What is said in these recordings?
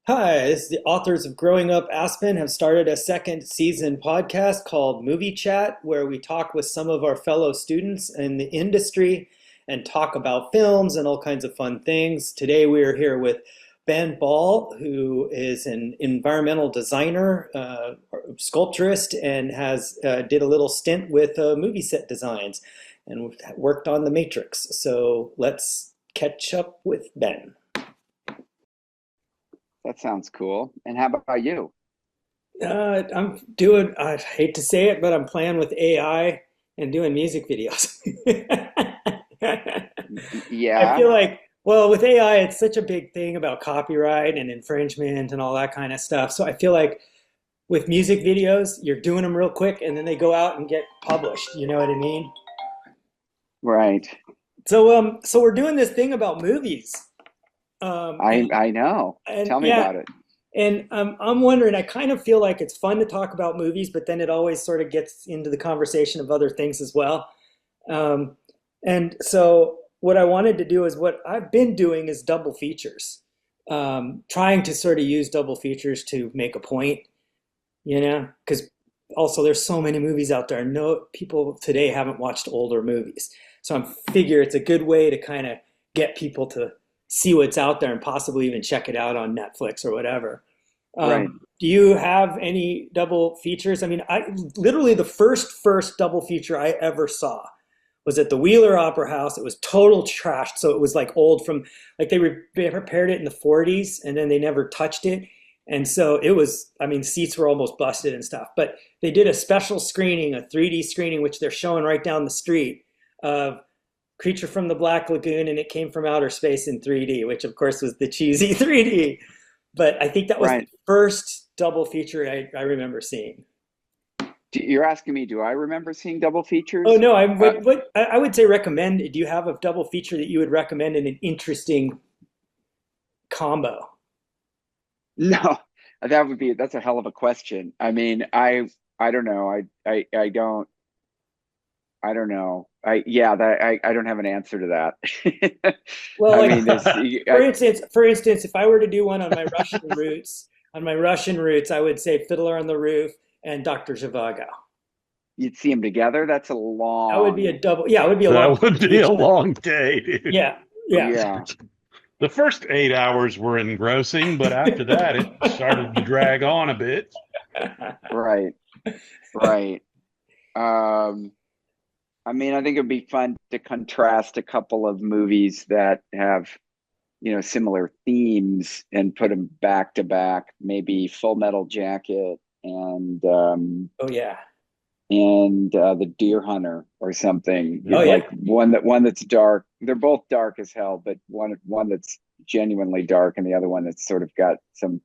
Hi, this is the authors of Growing Up Aspen have started a second season podcast called Movie Chat, where we talk with some of our fellow students in the industry and talk about films and all kinds of fun things. Today we are here with Ben Ball, who is an environmental designer, sculpturist, and has did a little stint with movie set designs and worked on The Matrix. So let's catch up with Ben. That sounds cool. And how about you? I'm doing, I hate to say it, but I'm playing with AI and doing music videos. I Yeah, feel like, well, with AI, it's such a big thing about copyright and infringement and all that kind of stuff. So I feel like with music videos, you're doing them real quick and then they go out and get published. You know what I mean? right. So we're doing this thing about movies. I I know. And Tell me yeah, about it. and I'm wondering, I kind of feel like it's fun to talk about movies, but then it always sort of gets into the conversation of other things as well. Um, and so what I wanted to do is what I've been doing is double features, trying to sort of use double features to make a point, because also there's so many movies out there. No, people today haven't watched older movies. So I figure it's a good way to kind of get people to see what's out there and possibly even check it out on Netflix or whatever. Right. Do you have any double features? I mean, I literally the first double feature I ever saw was at the Wheeler Opera House. It was total trash. So it was like old from like they prepared it in the 40s and then they never touched it. And so it was, I mean, seats were almost busted and stuff. But they did a special screening, a 3D screening, which they're showing right down the street of Creature from the Black Lagoon, and it came from outer space in 3D, which of course was the cheesy 3D. But I think that was the Right. first double feature I remember seeing. You're asking me, do I remember seeing double Oh features? no, Uh, I would say recommend. Do you have a double feature that you would recommend in an interesting combo? no, that's a hell of a question. I mean, I don't know. I don't know. I don't have an answer to that. Well, I like mean, for instance, if I were to do one on my Russian roots, I would say Fiddler on the Roof and Dr. Zhivago. you'd see them together. That's a That would be long, a double. Yeah, it would be a long That would be a feature. long day, dude. Yeah, yeah. yeah, The first 8 hours were engrossing, but after that, it started to drag on a bit. right, right. Um, I mean, I think it'd be fun to contrast a couple of movies that have, similar themes and put them back to back. Maybe Full Metal Jacket Oh yeah. and The Deer Hunter or something. Oh Like yeah. one that's dark. They're both dark as hell, but one that's genuinely dark, and the other one that's sort of got some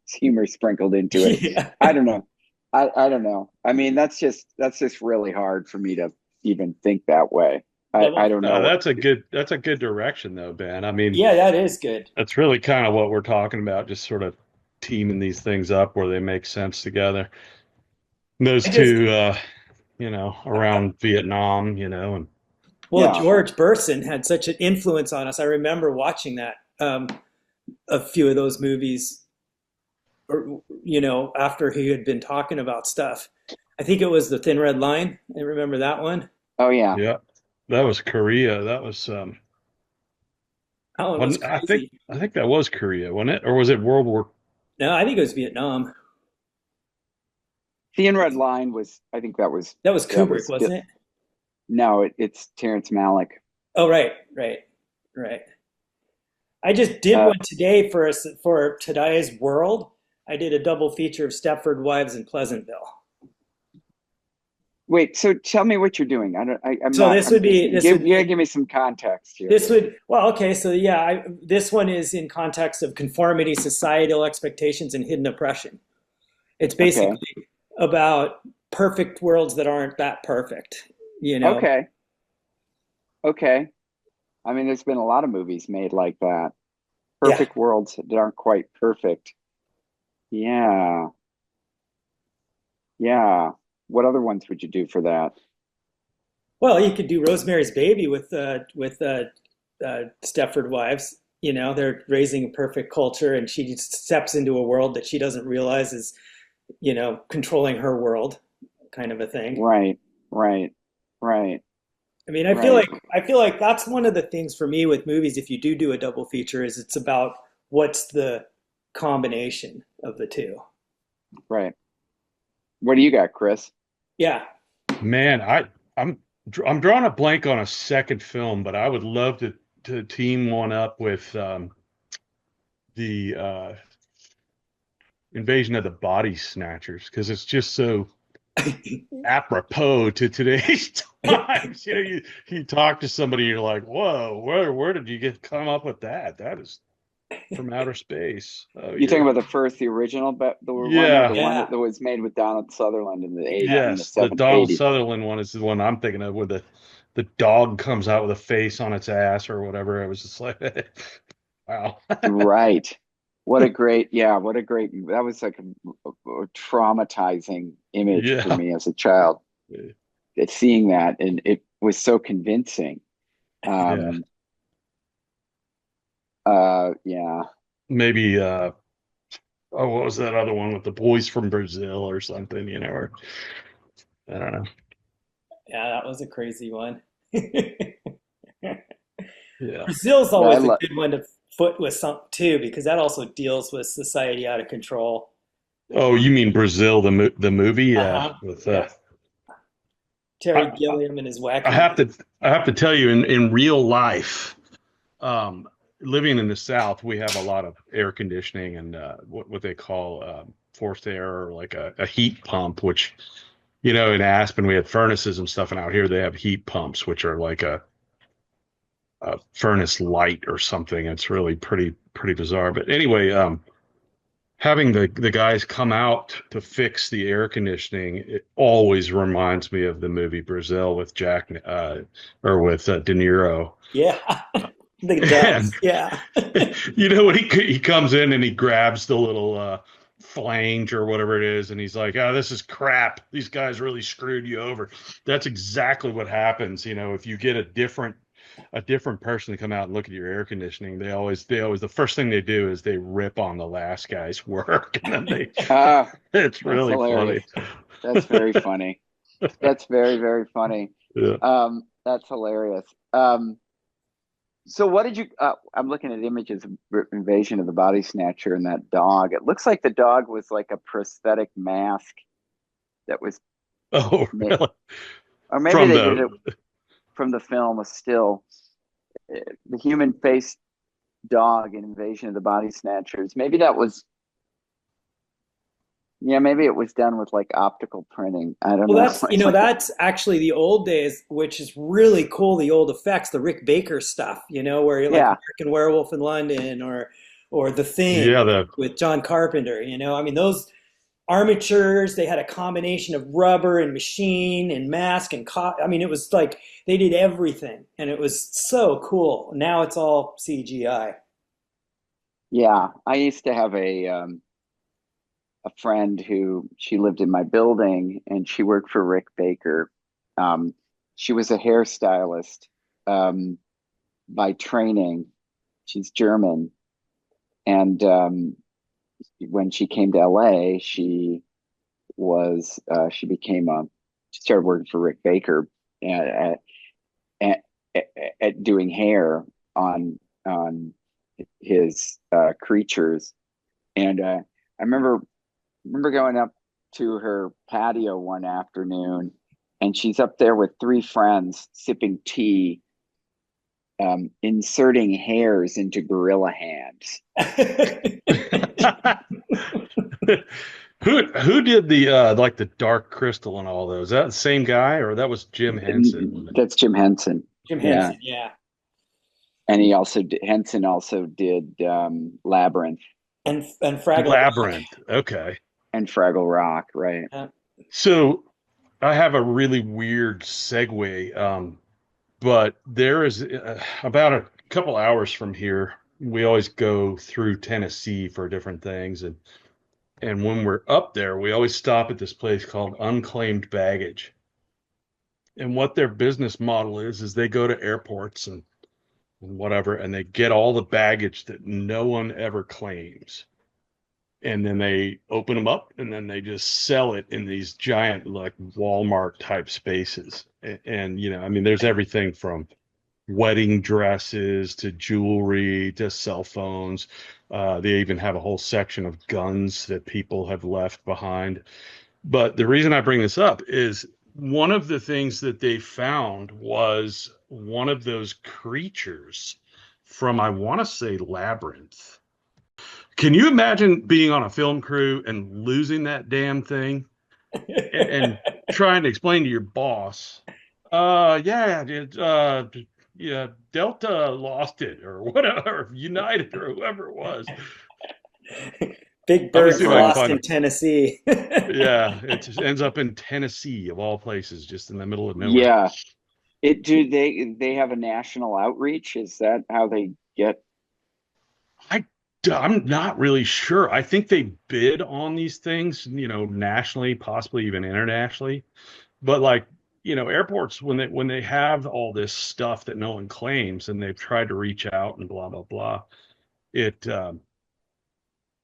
humor sprinkled into it. Yeah. I don't know. I don't know. I mean, that's just really hard for me to even think that way. I Double. don't know what. That's a good direction, though, Ben. I mean, Yeah, that is good. that's really kind of what we're talking about, just sort of teaming these things up where they make sense together. Those I just two, around Vietnam, and Well, Yeah. George Burson had such an influence on us. I remember watching that a few of those movies, or after he had been talking about stuff. I think it was The Thin Red Line. I remember that one. Oh yeah. yeah, that was Korea. That was That one was wasn't I think crazy. I think that was Korea, wasn't it, or was it World War? No, I think it was Vietnam. Thin Red Line was. I think That was that Kubrick, was. wasn't it? No, it's Terrence Malick. Oh, right, right, right. I just did Uh, one today for today's world. I did a double feature of Stepford Wives in Pleasantville. Wait. So tell me what you're doing. I don't. I'm So not. this I'm would be just. this would You gotta be give me some context here. This would, well, okay, so yeah, this one is in context of conformity, societal expectations, and hidden oppression. It's Okay. basically about perfect worlds that aren't that perfect, you know? Okay. Okay. I mean, there's been a lot of movies made like that. Yeah. Perfect worlds that aren't quite perfect. Yeah. Yeah. What other ones would you do for that? Well, you could do Rosemary's Baby with Stepford Wives. they're raising a perfect culture, and she just steps into a world that she doesn't realize is, controlling her world, kind of a thing. Right, right, right, I mean, right, I feel like that's one of the things for me with movies. If you do a double feature, is it's about what's the combination of the two. right. What do you got, Chris? Yeah. Man, I'm I'm drawing a blank on a second film, but I would love to team one up with the Invasion of the Body Snatchers because it's just so apropos to today's times. You talk to somebody, you're like, "Whoa, where did you come up with that? That is from outer space." Oh, You talking about the first, the original, but the one, or the yeah, one Yeah. that was made with Donald Sutherland in the yes, the seven Donald eighties? Sutherland one is the one I'm thinking of, where the dog comes out with a face on its ass or whatever. It was just like, wow. Right. What a great, yeah, what a great, that was like a traumatizing image for Yeah. me as a child. Seeing that, and it was so convincing. Yeah. Um, yeah. Maybe oh, what was that other one with the boys from Brazil or something, or I don't know. Yeah, that was a crazy one. Yeah. Brazil's Yeah, I always a love, good one to foot with something too, because that also deals with society out of control. Oh, you mean Brazil, the movie? Yeah. Uh-huh. With Yeah. Terry I, Gilliam and his I wacky. have to I have to tell you, in real life, um, living in the South, we have a lot of air conditioning and what they call forced air, or like a heat pump, which, in Aspen we had furnaces and stuff, and out here they have heat pumps, which are like a furnace light or something. It's really pretty bizarre. But anyway, having the guys come out to fix the air conditioning, it always reminds me of the movie Brazil with Jack or with De Niro. Yeah. The And does. Yeah. when he comes in and he grabs the little flange or whatever it is, and he's like, "Oh, this is crap. These guys really screwed you over." That's exactly what happens. If you get a different person to come out and look at your air conditioning, the first thing they do is they rip on the last guy's work, and then ah, it's that's really hilarious. funny. That's very funny. That's very, very funny. Yeah. That's hilarious. So what did you, I'm looking at images of Invasion of the Body Snatcher and that dog. It looks like the dog was like a prosthetic mask that was Oh, made, really? or maybe From they did it the from the film, a still. The human faced dog in Invasion of the Body Snatchers. Maybe that was, yeah, maybe it was done with like optical printing. I don't Well, know. that's actually the old days, which is really cool. The old effects, the Rick Baker stuff, where you're like Yeah, American Werewolf in London, or The Thing yeah, with John Carpenter. I mean, those armatures, they had a combination of rubber and machine and mask and I mean, it was like they did everything, and it was so cool. Now it's all CGI. yeah. I used to have a friend who she lived in my building and she worked for Rick Baker. Um, she was a hairstylist um, by training. She's German, and when she came to LA, she became she started working for Rick Baker at at, at doing hair on his creatures. And I remember going up to her patio one afternoon, and she's up there with three friends sipping tea, inserting hairs into gorilla hands. who did the like the Dark Crystal and all those? Is that the same guy, or that was Jim Henson? That's Jim Henson. Jim Yeah, Henson, yeah, and Henson also did Labyrinth and Fraggle Rock. Labyrinth. Okay. and Fraggle Rock, right? Yeah. So I have a really weird segue, but there is about a couple hours from here. We always go through Tennessee for different things, and when we're up there, we always stop at this place called Unclaimed Baggage. And what their business model is they go to airports and and whatever, and they get all the baggage that no one ever claims. And then they open them up, and then they just sell it in these giant, like Walmart type spaces. And I mean, there's everything from wedding dresses to jewelry to cell phones. They even have a whole section of guns that people have left behind. But the reason I bring this up is one of the things that they found was one of those creatures from, I want to say, Labyrinth. Can you imagine being on a film crew and losing that damn thing and trying to explain to your boss, yeah, yeah, Delta lost it or whatever, United or whoever it was. Big Let me Bird's see if I can lost find in it. Tennessee. Yeah, it just ends up in Tennessee of all places, just in the middle of nowhere. Yeah. Do they have a national outreach? Is that how they get? I'm not really sure. I think they bid on these things, nationally, possibly even internationally. But like, airports when they have all this stuff that no one claims and they've tried to reach out and blah blah blah, it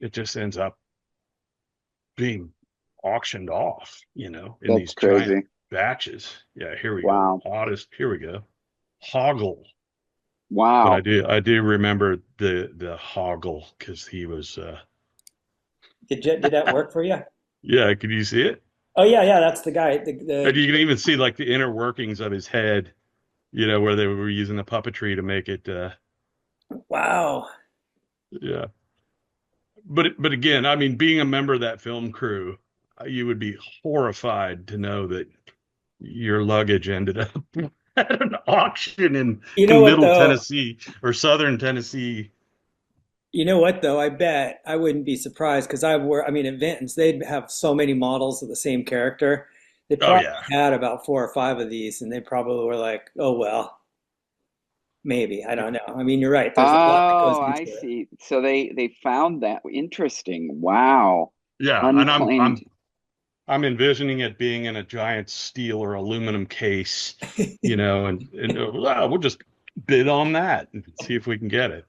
it just ends up being auctioned off, in That's these giant crazy. batches. Yeah, here we go. Wow. Hottest. Here we go. Hoggle. But I Wow. do remember the Hoggle because he was Did that work for you? yeah, could you see it? Oh yeah, yeah, that's the guy. And you can even see like the inner workings of his head, where they were using the puppetry to make it Wow. yeah. But again, I mean, being a member of that film crew, you would be horrified to know that your luggage ended up at an auction You know in what Middle though? Tennessee or Southern Tennessee. You know what though? I bet I wouldn't be surprised because I mean, at Vinton's, they'd have so many models of the same character. They Oh probably yeah. had about 4 or 5 of these, and they probably were like, "Oh well, maybe." I don't know. I mean, you're right. There's a lot that goes Oh, I into it. see. So they found that interesting. Wow. Yeah, and Unclaimed. I'm envisioning it being in a giant steel or aluminum case, and well, we'll just bid on that and see if we can get it.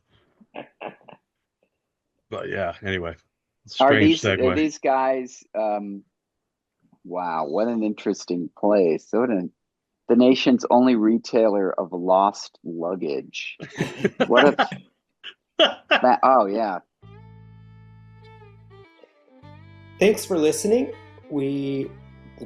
But yeah, anyway, Are strange these segue. these guys wow, what an interesting place. The nation's only retailer of lost luggage. What a that oh yeah. Thanks for listening. We, the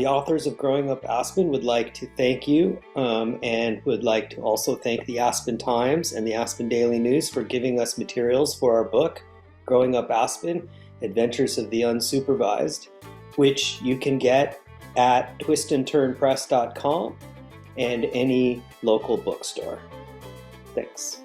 authors of Growing Up Aspen would like to thank you and would like to also thank the Aspen Times and the Aspen Daily News for giving us materials for our book, Growing Up Aspen, Adventures of the Unsupervised, which you can get at twistandturnpress.com and any local bookstore. Thanks.